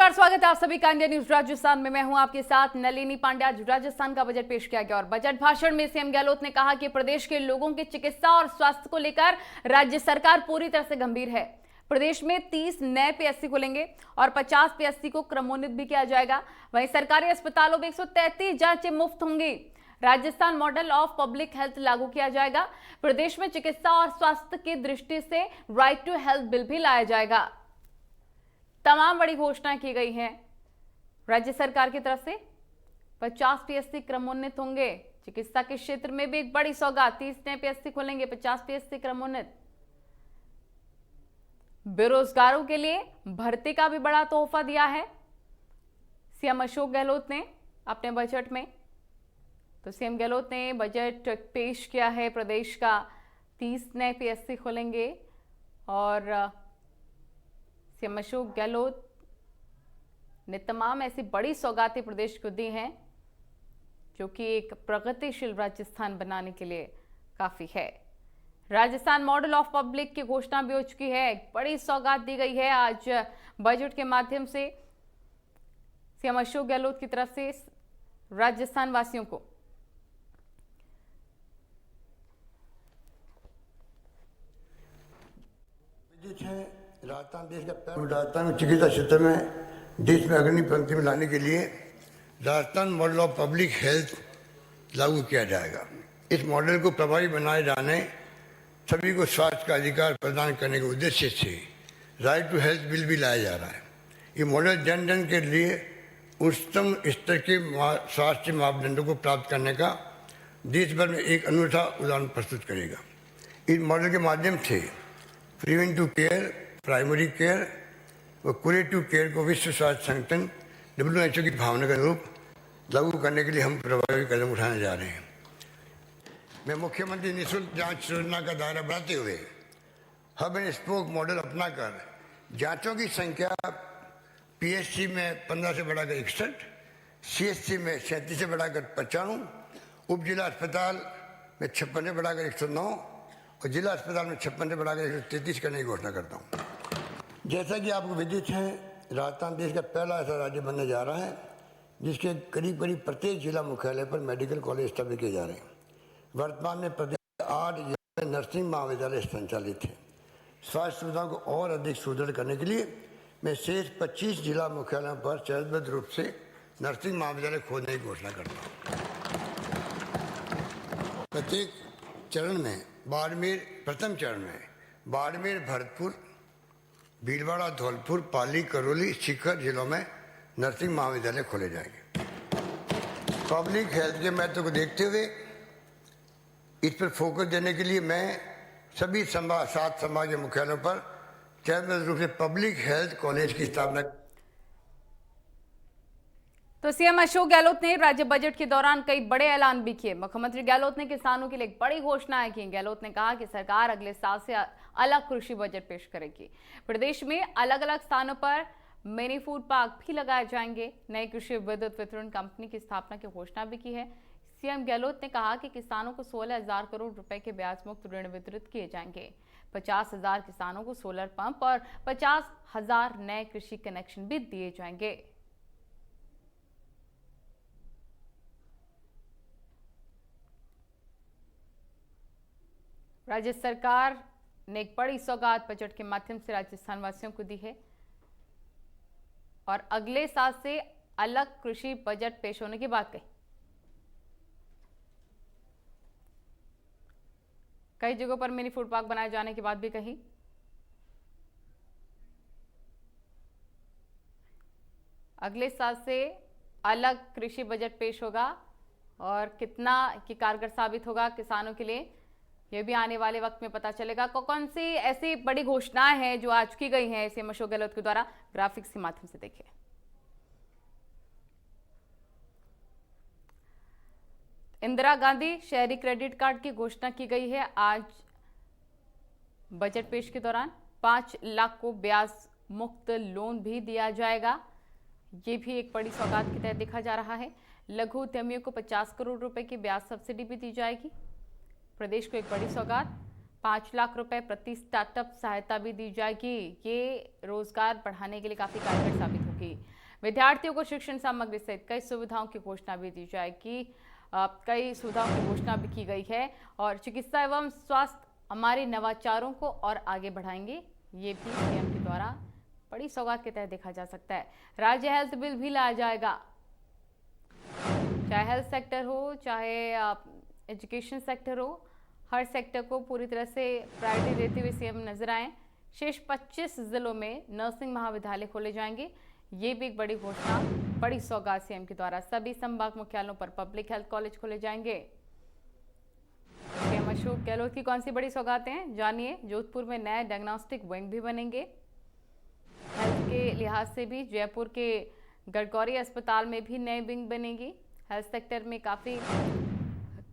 नमस्कार, स्वागत है आप सभी का इंडिया न्यूज राजस्थान में। मैं हूं आपके साथ नलिनी पांड्या। आज राजस्थान का बजट पेश किया गया और बजट भाषण में सीएम गहलोत ने कहा कि प्रदेश के लोगों के चिकित्सा और स्वास्थ्य को लेकर राज्य सरकार पूरी तरह से गंभीर है। प्रदेश में 30 नए पीएससी खुलेंगे और 50 पीएससी को क्रमोन्नत भी किया जाएगा। वहीं सरकारी अस्पतालों में 133 जांचें मुफ्त होंगी। Rajasthan model of public health लागू किया जाएगा। प्रदेश में चिकित्सा और स्वास्थ्य की दृष्टि से राइट टू हेल्थ बिल भी लाया जाएगा। तमाम बड़ी घोषणाएं की गई हैं राज्य सरकार की तरफ से। 50 पीएससी क्रमोन्नत होंगे। चिकित्सा के क्षेत्र में भी एक बड़ी सौगात, 30 नए पीएससी खुलेंगे, 50 पीएससी क्रमोन्नत। बेरोजगारों के लिए भर्ती का भी बड़ा तोहफा दिया है सीएम अशोक गहलोत ने अपने बजट में। तो सीएम गहलोत ने बजट पेश किया है। प्रदेश का 30 नए पीएससी खुलेंगे और सीएम अशोक गहलोत ने तमाम ऐसी बड़ी सौगातें प्रदेश को दी हैं जो कि एक प्रगतिशील राजस्थान बनाने के लिए काफी है। राजस्थान मॉडल ऑफ पब्लिक की घोषणा भी हो चुकी है। एक बड़ी सौगात दी गई है आज बजट के माध्यम से सीएम अशोक गहलोत की तरफ से राजस्थान वासियों को। राजस्थान में चिकित्सा क्षेत्र में देश में अग्रणी पंक्ति में लाने के लिए Rajasthan model of public health लागू किया जाएगा। इस मॉडल को प्रभावी बनाए जाने, सभी को स्वास्थ्य का अधिकार प्रदान करने के उद्देश्य से राइट टू हेल्थ बिल भी लाया जा रहा है। ये मॉडल जन जन के लिए उच्चतम स्तर के स्वास्थ्य मापदंडों को प्राप्त करने का देश भर में एक अनूठा उदाहरण प्रस्तुत करेगा। इस मॉडल के माध्यम से प्रिवेंटिव केयर, प्राइमरी केयर व क्यूरेटिव केयर को विश्व स्वास्थ्य संगठन WHO की भावना का रूप लागू करने के लिए हम प्रभावी कदम उठाने जा रहे हैं। मैं मुख्यमंत्री निःशुल्क जांच योजना का दायरा बढ़ाते हुए हब एंड स्पोक मॉडल अपनाकर जांचों की संख्या पीएचसी में 15 से बढ़ाकर 61, सीएचसी में 37 से बढ़ाकर 95, उप जिला अस्पताल में 56 से बढ़ाकर 109 और जिला अस्पताल में 56 से बढ़ाकर 133 करने की घोषणा करता हूँ। जैसा कि आपको विदित है, राजस्थान देश का पहला ऐसा राज्य बनने जा रहा है जिसके करीब करीब प्रत्येक जिला मुख्यालय पर मेडिकल कॉलेज स्थापित किए जा रहे हैं। वर्तमान में प्रदेश 8 नर्सिंग महाविद्यालय संचालित है। स्वास्थ्य सुविधाओं को और अधिक सुदृढ़ करने के लिए मैं शेष 25 जिला मुख्यालयों पर चरणबद्ध रूप से नर्सिंग महाविद्यालय खोलने की घोषणा करता हूँ। प्रत्येक चरण में प्रथम चरण में बाड़मेर, भरतपुर, भीलवाड़ा, धौलपुर, पाली, करौली, सीकर जिलों में नर्सिंग महाविद्यालय खोले जाएंगे। पब्लिक हेल्थ के महत्व को देखते हुए इस पर फोकस देने के लिए मैं सभी 7 संभाग के मुख्यालयों पर चरणबद्ध रूप से पब्लिक हेल्थ कॉलेज की स्थापना। तो सीएम अशोक गहलोत ने राज्य बजट के दौरान कई बड़े ऐलान भी किए। मुख्यमंत्री गहलोत ने किसानों के लिए एक बड़ी घोषणाएं की। गहलोत ने कहा कि सरकार अगले साल से अलग कृषि बजट पेश करेगी। प्रदेश में अलग अलग स्थानों पर मिनी फूड पार्क भी लगाए जाएंगे। नई कृषि विद्युत वितरण कंपनी की स्थापना की घोषणा भी की है। सीएम गहलोत ने कहा कि किसानों को 16,000 करोड़ रुपए के ब्याज मुक्त ऋण वितरित किए जाएंगे। 50,000 किसानों को सोलर पंप और 50,000 नए कृषि कनेक्शन भी दिए जाएंगे। राज्य सरकार ने एक बड़ी सौगात बजट के माध्यम से राजस्थान वासियों को दी है और अगले साल से अलग कृषि बजट पेश होने की बात कही। कई जगहों पर मिनी फूड पार्क बनाए जाने की बात भी कही। अगले साल से अलग कृषि बजट पेश होगा और कितना की कारगर साबित होगा किसानों के लिए, यह भी आने वाले वक्त में पता चलेगा। कौन सी ऐसी बड़ी घोषणाएं हैं जो आज की गई हैं सीएम अशोक गहलोत के द्वारा, ग्राफिक्स के माध्यम से देखिए। इंदिरा गांधी शहरी क्रेडिट कार्ड की घोषणा की गई है आज बजट पेश के दौरान। 5 लाख को ब्याज मुक्त लोन भी दिया जाएगा। ये भी एक बड़ी सौगात की तरह देखा जा रहा है। लघु उद्यमियों को 50 करोड़ रुपए की ब्याज सब्सिडी भी दी जाएगी। प्रदेश को एक बड़ी सौगात। 5 लाख रुपए प्रति स्टार्टअप सहायता भी दी जाएगी। ये रोजगार बढ़ाने के लिए काफी कारगर साबित होगी। विद्यार्थियों को शिक्षण सामग्री सहित कई सुविधाओं की घोषणा भी दी जाएगी। कई सुविधाओं की घोषणा भी की गई है और चिकित्सा एवं स्वास्थ्य हमारे नवाचारों को और आगे बढ़ाएंगे। ये भी सीएम के द्वारा बड़ी सौगात के तहत देखा जा सकता है। राज्य हेल्थ बिल भी लाया जाएगा। चाहे हेल्थ सेक्टर हो, चाहे एजुकेशन सेक्टर हो, हर सेक्टर को पूरी तरह से प्रायोरिटी देते हुए सीएम नजर आए। शेष 25 जिलों में नर्सिंग महाविद्यालय खोले जाएंगे। ये भी एक बड़ी घोषणा, बड़ी सौगात सीएम के द्वारा। सभी संभाग मुख्यालयों पर पब्लिक हेल्थ कॉलेज खोले जाएंगे। सीएम अशोक गहलोत की कौन सी बड़ी सौगातें हैं, जानिए। जोधपुर में नए डायग्नोस्टिक विंग भी बनेंगे। हेल्थ के लिहाज से भी जयपुर के गडकौरी अस्पताल में भी नए विंग बनेगी। हेल्थ सेक्टर में काफ़ी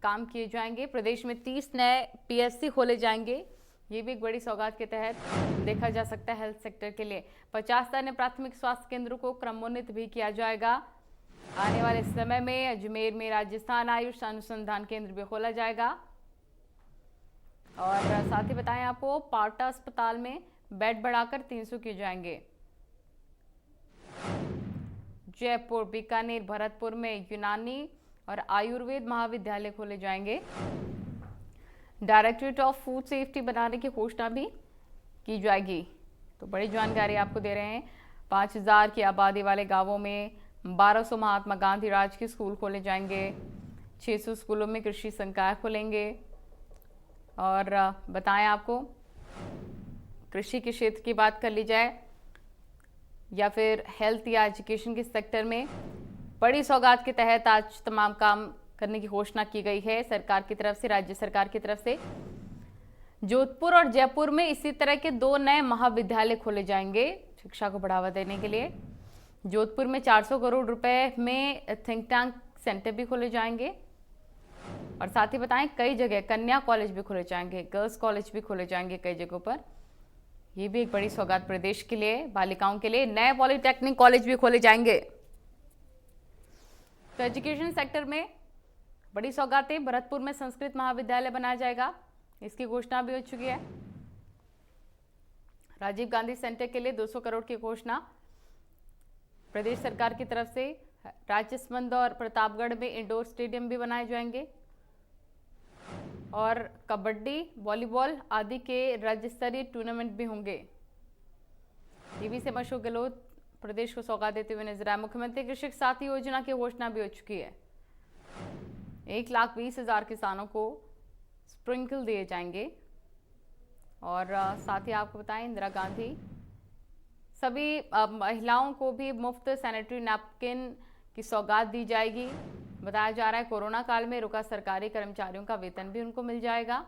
काम किए जाएंगे। प्रदेश में 30 नए पीएससी खोले जाएंगे। ये भी एक बड़ी सौगात के तहत देखा जा सकता है हेल्थ सेक्टर के लिए। 50 अन्य प्राथमिक स्वास्थ्य केंद्रों को क्रमोन्नत भी किया जाएगा। आने वाले समय में अजमेर में राजस्थान आयुष अनुसंधान केंद्र भी खोला जाएगा। और साथ ही बताएं आपको, पावटा अस्पताल में बेड बढ़ाकर 300 किए जाएंगे। जयपुर, बीकानेर, भरतपुर में यूनानी और आयुर्वेद महाविद्यालय खोले जाएंगे। डायरेक्टरेट ऑफ फूड सेफ्टी बनाने की घोषणा भी की जाएगी। तो बड़ी जानकारी आपको दे रहे हैं। 5000 की आबादी वाले गांवों में 1200 महात्मा गांधी राजकीय स्कूल खोले जाएंगे। 600 स्कूलों में कृषि संकाय खोलेंगे। और बताएं आपको, कृषि के क्षेत्र की बात कर ली जाए या फिर हेल्थ या एजुकेशन के सेक्टर में, बड़ी सौगात के तहत आज तमाम काम करने की घोषणा की गई है सरकार की तरफ से, राज्य सरकार की तरफ से। जोधपुर और जयपुर में इसी तरह के 2 नए महाविद्यालय खोले जाएंगे शिक्षा को बढ़ावा देने के लिए। जोधपुर में 400 करोड़ रुपए में थिंक टैंक सेंटर भी खोले जाएंगे। और साथ ही बताएं, कई जगह कन्या कॉलेज भी खोले जाएंगे, गर्ल्स कॉलेज भी खोले जाएंगे कई जगहों पर। ये भी एक बड़ी सौगात प्रदेश के लिए, बालिकाओं के लिए। नए पॉलिटेक्निक कॉलेज भी खोले जाएंगे। तो एजुकेशन सेक्टर में बड़ी सौगातें। भरतपुर में संस्कृत महाविद्यालय बनाया जाएगा, इसकी घोषणा भी हो चुकी है। राजीव गांधी सेंटर के लिए 200 करोड़ की घोषणा प्रदेश सरकार की तरफ से। राजसमंद और प्रतापगढ़ में इंडोर स्टेडियम भी बनाए जाएंगे। और कबड्डी, वॉलीबॉल आदि के राज्य स्तरीय टूर्नामेंट भी होंगे। टीवी से अशोक गहलोत प्रदेश को सौगात देते हुए नजर आए। मुख्यमंत्री कृषक साथी योजना की घोषणा भी हो चुकी है। 1,20,000 किसानों को स्प्रिंकल दिए जाएंगे। और साथ ही आपको बताएं, इंदिरा गांधी सभी महिलाओं को भी मुफ्त सैनिटरी नैपकिन की सौगात दी जाएगी। बताया जा रहा है कोरोना काल में रुका सरकारी कर्मचारियों का वेतन भी उनको मिल जाएगा।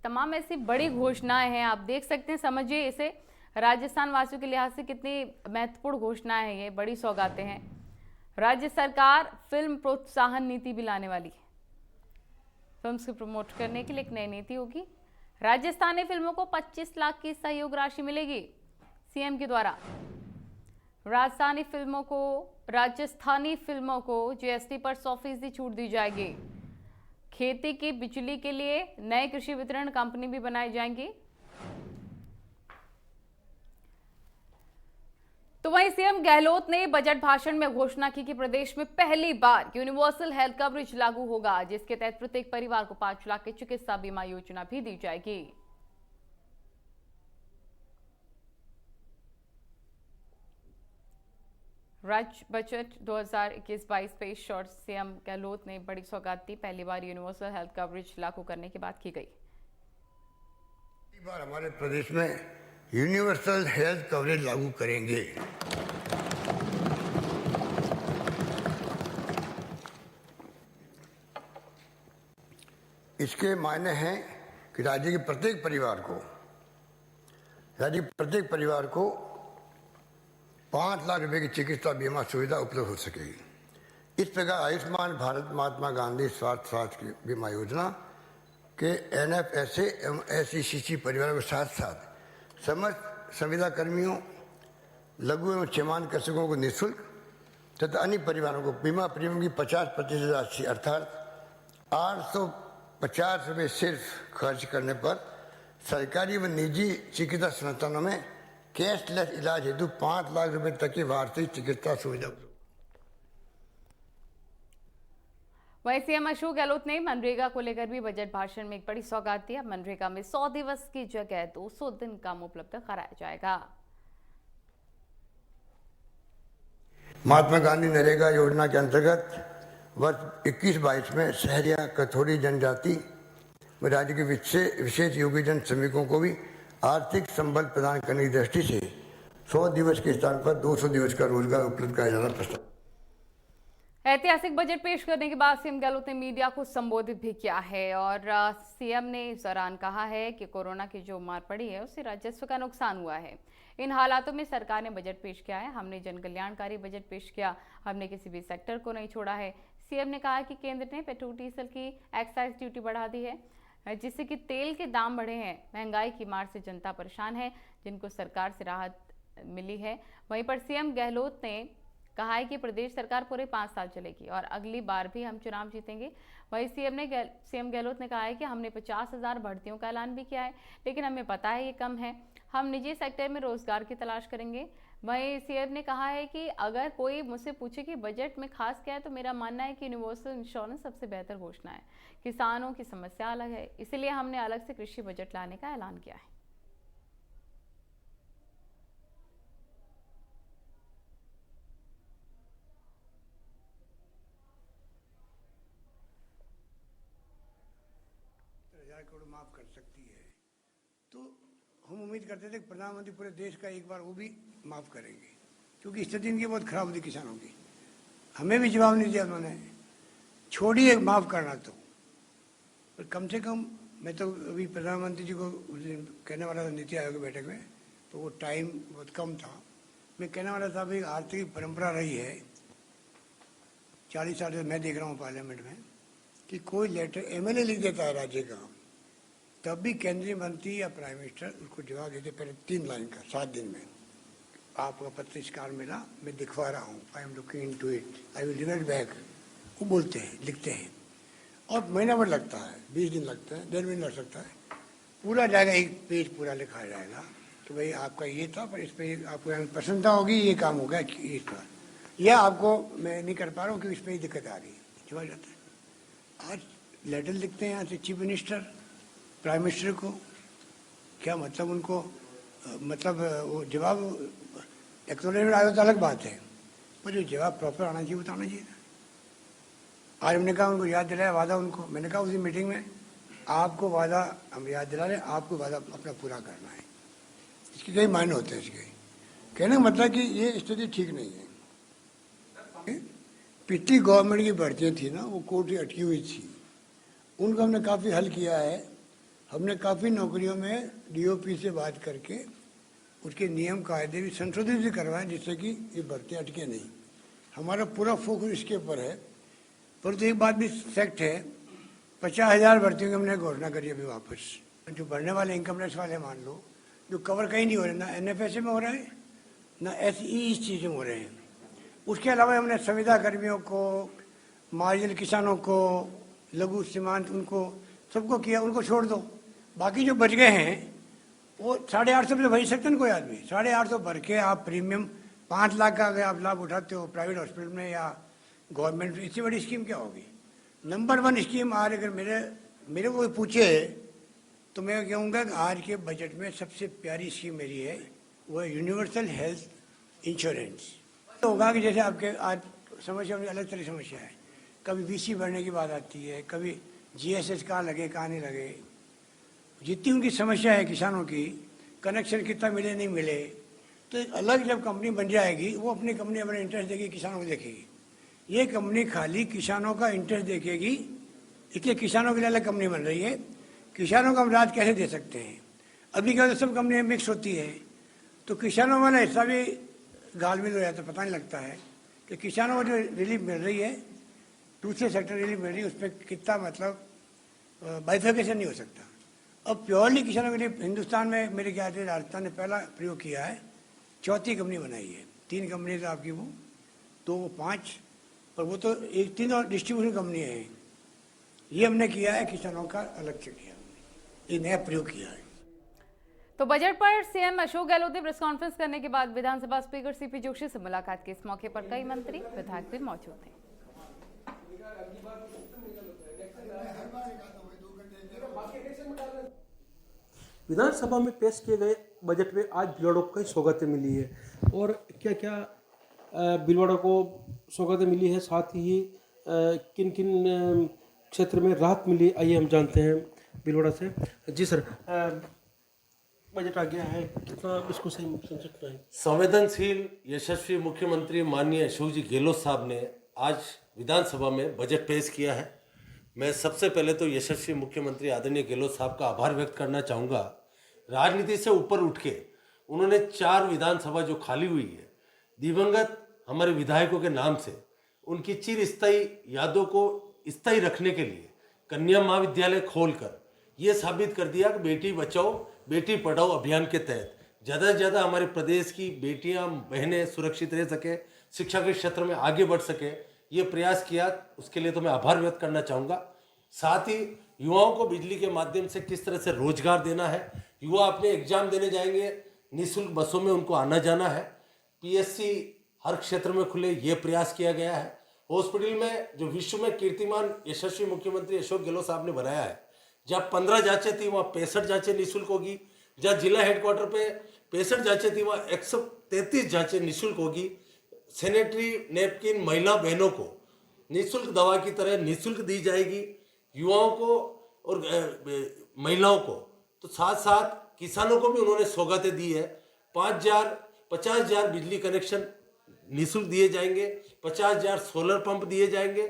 तमाम ऐसी बड़ी घोषणाएं हैं, आप देख सकते हैं। समझिए इसे राजस्थान वासियों के लिहाज से कितनी महत्वपूर्ण घोषणाएं हैं, ये बड़ी सौगातें हैं। राज्य सरकार फिल्म प्रोत्साहन नीति भी लाने वाली है। फिल्म को प्रमोट करने के लिए एक नई नीति होगी। राजस्थानी फिल्मों को 25 लाख की सहयोग राशि मिलेगी सीएम के द्वारा। राजस्थानी फिल्मों को जीएसटी पर 100% छूट दी जाएगी। खेती की बिजली के लिए नए कृषि वितरण कंपनी भी बनाई जाएंगी। तो वहीं सीएम गहलोत ने बजट भाषण में घोषणा की कि प्रदेश में पहली बार यूनिवर्सल हेल्थ कवरेज लागू होगा, जिसके तहत प्रत्येक परिवार को 5 लाख की चिकित्सा बीमा योजना भी दी जाएगी। राज्य बजट 2021-22 पेश और सीएम गहलोत ने बड़ी सौगात दी। पहली बार यूनिवर्सल हेल्थ कवरेज लागू करने की बात की गई। पहली बार हमारे प्रदेश में यूनिवर्सल हेल्थ कवरेज लागू करेंगे। इसके मायने हैं कि राज्य के प्रत्येक परिवार को 5 लाख रुपए की चिकित्सा बीमा सुविधा उपलब्ध हो सकेगी। इस प्रकार आयुष्मान भारत महात्मा गांधी स्वास्थ्य बीमा योजना के NFSA एवं SECC परिवारों के साथ साथ समस्त संविदा कर्मियों, लघु एवं सीमांत कृषकों को निःशुल्क तथा अन्य परिवारों को बीमा प्रीमियम की 50% राशि अर्थात 850 रुपये सिर्फ खर्च करने पर सरकारी व निजी चिकित्सा संस्थानों में कैशलेस इलाज हेतु 5 लाख रुपए तक की वार्षिक चिकित्सा सुविधा। वहीं सीएम अशोक गहलोत ने मनरेगा को लेकर भी बजट भाषण में एक बड़ी सौगात दी। अब मनरेगा में 100 दिवस की जगह 200 दिन काम उपलब्ध कराया जाएगा। महात्मा गांधी नरेगा योजना के अंतर्गत वर्ष 21-22 में शहरिया कथोरी जनजाति व राज्य के विशेष योग्यजन श्रमिकों को भी आर्थिक संबल प्रदान करने की दृष्टि से 100 दिवस के स्थान पर 200 दिवस का रोजगार उपलब्ध कराया जाना प्रस्ताव। ऐतिहासिक बजट पेश करने के बाद सीएम गहलोत ने मीडिया को संबोधित भी किया है और सीएम ने इस दौरान कहा है कि कोरोना की जो मार पड़ी है उससे राजस्व का नुकसान हुआ है। इन हालातों में सरकार ने बजट पेश किया है। हमने जन कल्याणकारी बजट पेश किया, हमने किसी भी सेक्टर को नहीं छोड़ा है। सीएम ने कहा कि केंद्र ने पेट्रोल डीजल की एक्साइज ड्यूटी बढ़ा दी है, जिससे कि तेल के दाम बढ़े हैं। महंगाई की मार से जनता परेशान है, जिनको सरकार से राहत मिली है। वहीं पर सीएम गहलोत ने कहा है कि प्रदेश सरकार पूरे 5 साल चलेगी और अगली बार भी हम चुनाव जीतेंगे। वहीं सीएम गहलोत ने कहा है कि हमने 50,000 भर्तियों का ऐलान भी किया है, लेकिन हमें पता है ये कम है। हम निजी सेक्टर में रोजगार की तलाश करेंगे। वहीं सीएम ने कहा है कि अगर कोई मुझसे पूछे कि बजट में खास क्या है, तो मेरा मानना है कि यूनिवर्सल इंश्योरेंस सबसे बेहतर घोषणा है। किसानों की समस्या अलग है, इसलिए हमने अलग से कृषि बजट लाने का ऐलान किया है। करोड़ माफ कर सकती है, तो हम उम्मीद करते थे कि प्रधानमंत्री पूरे देश का एक बार वो भी माफ करेंगे, क्योंकि स्थिति इनकी बहुत खराब हुई किसानों की। हमें भी जवाब नहीं दिया उन्होंने, छोड़िए माफ करना तो, पर कम से कम मैं तो अभी प्रधानमंत्री जी को कहने वाला था नीति आयोग की बैठक में, तो वो टाइम बहुत कम था। मैं कहने वाला था भाई आर्थिक परंपरा रही है 40 साल से, मैं देख रहा हूँ पार्लियामेंट में कि कोई लेटर एमएलए लिख देता है राज्य का, तब भी केंद्रीय मंत्री या प्राइम मिनिस्टर उसको जवाब देते पहले 3 लाइन का 7 दिन में। आपका पत्र इस कार मिला, मैं दिखवा रहा हूँ, I am looking into it, I will revert back. वो बोलते हैं, लिखते हैं, और महीना भर लगता है, 20 दिन लगता है, 1.5 महीना लग सकता है, पूरा जाएगा, एक पेज पूरा लिखा जाएगा तो भाई आपका ये था, पर इस पर आपको प्रसन्नता होगी, ये काम होगा इस पर, या आपको मैं नहीं कर पा रहा हूँ कि इस पर ही दिक्कत आ रही है, जवाब जाता है। आज लेटर लिखते हैं यहाँ से चीफ मिनिस्टर प्राइम मिनिस्टर को, क्या मतलब उनको मतलब वो जवाब एक्नॉलेजमेंट आया तो अलग बात है, पर जो जवाब प्रॉपर आना चाहिए बताना चाहिए। आज हमने कहा उनको याद दिलाया वादा उनको, मैंने कहा उसी मीटिंग में आपको वादा हम याद दिला रहे, आपको वादा अपना पूरा करना है। इसके कई मायने होते हैं इसके, कहने का मतलब कि ये स्थिति ठीक नहीं है। पिछली गवर्नमेंट की भर्तियाँ थी ना, वो कोर्ट से अटकी हुई थी, उनको हमने काफ़ी हल किया है। हमने काफ़ी नौकरियों में डीओपी से बात करके उसके नियम कायदे भी संशोधित भी करवाएं, जिससे कि ये भर्तियाँ अटके नहीं। हमारा पूरा फोकस इसके ऊपर है। परंतु एक बात भी फैक्ट है, 50,000 भर्तियों की हमने घोषणा करी अभी वापस। जो भरने वाले इनकम टैक्स वाले मान लो, जो कवर कहीं नहीं हो रहे, ना एनएफएसए में हो रहा है, ना एसई इस चीज़ में हो रहे हैं। उसके अलावा हमने संविदा कर्मियों को, मार्जिनल किसानों को, लघु सीमांत, उनको सबको किया, उनको छोड़ दो। बाकी जो बच गए हैं वो 850 रुपये भर सकते हैं कोई आदमी। 850 भर के आप प्रीमियम 5 लाख का अगर आप लाभ उठाते हो प्राइवेट हॉस्पिटल में या गवर्नमेंट में, इससे बड़ी स्कीम क्या होगी। नंबर 1 स्कीम आज अगर मेरे को पूछे तो मैं कहूँगा कि आज के बजट में सबसे प्यारी स्कीम मेरी है, वो है यूनिवर्सल हेल्थ इंश्योरेंस। तो होगा कि जैसे आपके आज समस्या में अलग तरह की समस्या है, कभी वीसी भरने की बात आती है, कभी जीएसएस कहाँ लगे कहाँ नहीं लगे, जितनी उनकी समस्या है किसानों की, कनेक्शन कितना मिले नहीं मिले, तो एक अलग जब कंपनी बन जाएगी, वो अपनी कंपनी अपना इंटरेस्ट देगी, किसानों को देखेगी। ये कंपनी खाली किसानों का इंटरेस्ट देखेगी, इसलिए किसानों के लिए अलग कंपनी बन रही है। किसानों को हम राहत कैसे दे सकते हैं, अभी क्या सब कंपनियाँ मिक्स होती है, तो किसानों वाला हिस्सा भी गालमिल हो जाता है, पता नहीं लगता है कि किसानों को जो रिलीफ मिल रही है, दूसरे सेक्टर रिलीफ मिल रही है, उस पर कितना मतलब बाइफिकेशन नहीं हो सकता। अब प्योरली किसानों के लिए हिंदुस्तान में मेरे ख्याल से राजस्थान ने पहला प्रयोग किया है, 4थी कंपनी बनाई है। 3 कंपनी तो आपकी वो 2 वो 5, और वो तो 3 और डिस्ट्रीब्यूशन कंपनियाँ हैं। ये हमने किया है, किसानों का अलग से किया, ये नया प्रयोग किया है। तो बजट पर सीएम अशोक गहलोत ने प्रेस कॉन्फ्रेंस करने के बाद विधानसभा स्पीकर सीपी जोशी से मुलाकात की। इस मौके पर कई मंत्री विधायक भी मौजूद थे। विधानसभा में पेश किए गए बजट में आज भिलवाड़ों को कई सौगातें मिली है और क्या क्या भिलवाड़ों को सौगातें मिली है, साथ ही किन किन क्षेत्र में राहत मिली, आइए हम जानते हैं भिलवाड़ा से। जी सर, बजट आ गया है, कितना इसको सही समझ सकता है? संवेदनशील यशस्वी मुख्यमंत्री माननीय अशोक जी गहलोत साहब ने आज विधानसभा में बजट पेश किया है। मैं सबसे पहले तो यशस्वी मुख्यमंत्री आदरणीय गहलोत साहब का आभार व्यक्त करना चाहूँगा। राजनीति से ऊपर उठ के उन्होंने 4 विधानसभा जो खाली हुई है दिवंगत हमारे विधायकों के नाम से, उनकी चिरस्थायी यादों को स्थायी रखने के लिए कन्या महाविद्यालय खोलकर ये साबित कर दिया कि बेटी बचाओ बेटी पढ़ाओ अभियान के तहत ज़्यादा से ज़्यादा हमारे प्रदेश की बेटियां बहनें सुरक्षित रह सके, शिक्षा के क्षेत्र में आगे बढ़ सके, ये प्रयास किया। उसके लिए तो मैं आभार व्यक्त करना चाहूँगा। साथ ही युवाओं को बिजली के माध्यम से किस तरह से रोजगार देना है, युवा अपने एग्जाम देने जाएंगे, निःशुल्क बसों में उनको आना जाना है, पीएससी हर क्षेत्र में खुले, ये प्रयास किया गया है। हॉस्पिटल में जो विश्व में कीर्तिमान यशस्वी मुख्यमंत्री अशोक गहलोत साहब ने बनाया है, जहाँ 15 जांचें थी वहाँ 65 जांचें निःशुल्क होगी, जहाँ जिला हेडक्वार्टर पे 65 जांचें थी वहाँ 133 जांचें निःशुल्क होगी। सैनिटरी नैपकिन महिला बहनों को निःशुल्क दवा की तरह निःशुल्क दी जाएगी, युवाओं को और महिलाओं को, तो साथ साथ किसानों को भी उन्होंने सौगातें दी है। 50,000 बिजली कनेक्शन निःशुल्क दिए जाएंगे, 50,000 सोलर पंप दिए जाएंगे,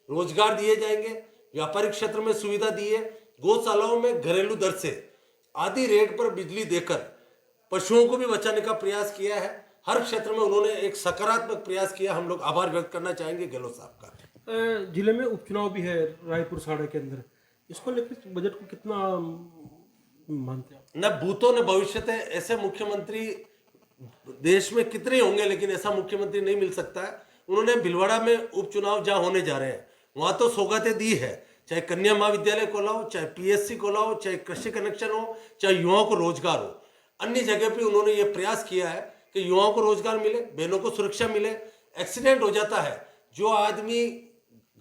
रोजगार दिए जाएंगे, व्यापारिक क्षेत्र में सुविधा दी है, गौशालाओं में घरेलू दर से आधी रेट पर बिजली देकर पशुओं को भी बचाने का प्रयास किया है। हर क्षेत्र में उन्होंने एक सकारात्मक प्रयास किया। हम लोग आभार व्यक्त करना चाहेंगे गहलोत साहब का। जिले में उपचुनाव भी है रायपुर साड़ा के अंदर, इसको लेकर बजट को कितना मानते हैं? न भूतो न भविष्य थे, ऐसे मुख्यमंत्री देश में कितने होंगे, लेकिन ऐसा मुख्यमंत्री नहीं मिल सकता है। उन्होंने भिलवाड़ा में उपचुनाव जहां होने जा रहे हैं वहां तो सौगातें दी है, चाहे कन्या महाविद्यालय को लाओ, चाहे पीएससी को लाओ, चाहे कृषि कनेक्शन हो, चाहे युवाओं को रोजगार हो। अन्य जगह पे उन्होंने ये प्रयास किया है कि युवाओं को रोजगार मिले, बहनों को सुरक्षा मिले। एक्सीडेंट हो जाता है, जो आदमी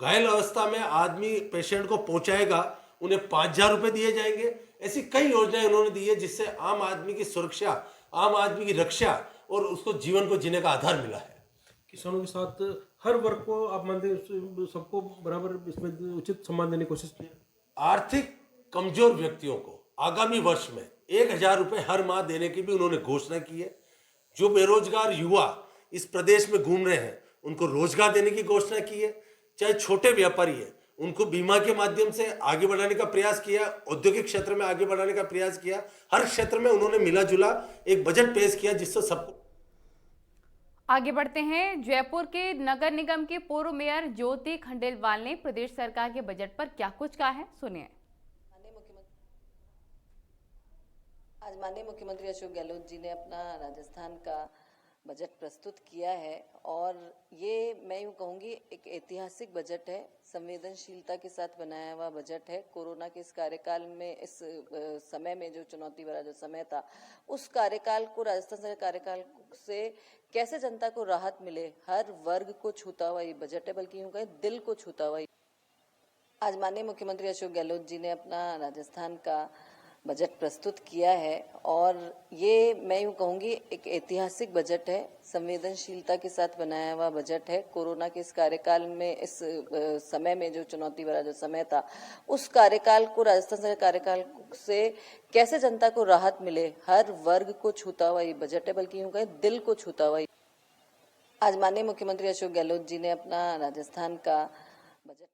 घायल अवस्था में आदमी पेशेंट को पहुंचाएगा उन्हें 5,000 रुपये दिए जाएंगे। ऐसी कई योजनाएं उन्होंने दी है जिससे आम आदमी की सुरक्षा, आम आदमी की रक्षा और उसको जीवन को जीने का आधार मिला है। किसानों के साथ हर वर्ग को आप मानते हैं सबको बराबर इसमें उचित सम्मान देने की कोशिश की है। आर्थिक कमजोर व्यक्तियों को आगामी वर्ष में 1,000 रुपये हर माह देने की भी उन्होंने घोषणा की है। जो बेरोजगार युवा इस प्रदेश में घूम रहे हैं उनको रोजगार देने की घोषणा की है। चाहे छोटे व्यापारी है उनको बीमा के माध्यम से आगे बढ़ाने का प्रयास किया, औद्योगिक क्षेत्र में आगे बढ़ाने का प्रयास किया। हर क्षेत्र में उन्होंने मिला जुला एक बजट पेश किया जिससे सबको। आगे बढ़ते हैं। जयपुर के नगर निगम के पूर्व मेयर ज्योति खंडेलवाल ने प्रदेश सरकार के बजट पर क्या कुछ कहा है, सुनिए। आज माननीय मुख्यमंत्री अशोक गहलोत जी ने अपना राजस्थान का बजट प्रस्तुत किया है और ये मैं यूँ कहूँगी एक ऐतिहासिक बजट है, संवेदनशीलता के साथ बनाया हुआ बजट है। कोरोना के इस कार्यकाल में, इस समय में जो चुनौती भरा जो समय था, उस कार्यकाल को, राजस्थान सरकार कार्यकाल से कैसे जनता को राहत मिले, हर वर्ग को छूता हुआ ये बजट है, बल्कि यूँ कहें दिल को छूता हुआ। आज माननीय मुख्यमंत्री अशोक गहलोत जी ने अपना राजस्थान का बजट प्रस्तुत किया है और ये मैं यूँ कहूँगी एक ऐतिहासिक बजट है, संवेदनशीलता के साथ बनाया हुआ बजट है। कोरोना के इस कार्यकाल में, इस समय में जो चुनौती भरा जो समय था, उस कार्यकाल को, राजस्थान सरकार कार्यकाल से कैसे जनता को राहत मिले, हर वर्ग को छूता हुआ ये बजट है, बल्कि यूँ कहें दिल को छूता हुआ। आज माननीय मुख्यमंत्री अशोक गहलोत जी ने अपना राजस्थान का बजट।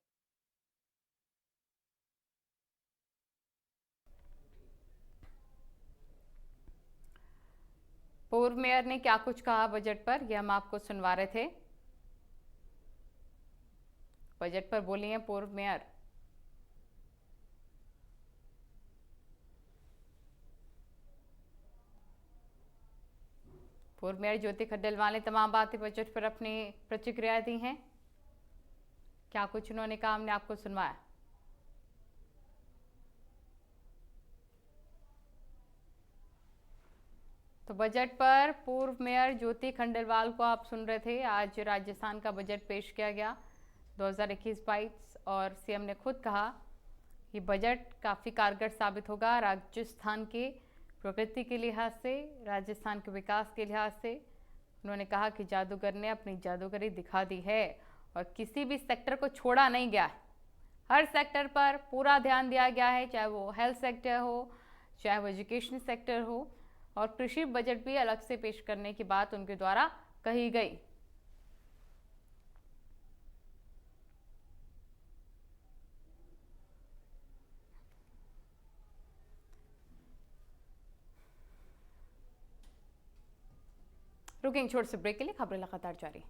पूर्व मेयर ने क्या कुछ कहा बजट पर, यह हम आपको सुनवा रहे थे। बजट पर बोली हैं पूर्व मेयर। पूर्व मेयर ज्योति खंडेलवाल ने तमाम बातें बजट पर अपनी प्रतिक्रिया दी हैं। क्या कुछ उन्होंने कहा, हमने आपको सुनवाया। तो बजट पर पूर्व मेयर ज्योति खंडेलवाल को आप सुन रहे थे। आज राजस्थान का बजट पेश किया गया 2021-22 और सीएम ने खुद कहा कि बजट काफ़ी कारगर साबित होगा राजस्थान के प्रकृति के लिहाज से, राजस्थान के विकास के लिहाज से। उन्होंने कहा कि जादूगर ने अपनी जादूगरी दिखा दी है और किसी भी सेक्टर को छोड़ा नहीं गया है। हर सेक्टर पर पूरा ध्यान दिया गया है, चाहे वो हेल्थ सेक्टर हो, चाहे वो एजुकेशन सेक्टर हो, और कृषि बजट भी अलग से पेश करने की बात उनके द्वारा कही गई। रुकेंगे छोटे से ब्रेक के लिए, खबरें लगातार जारी।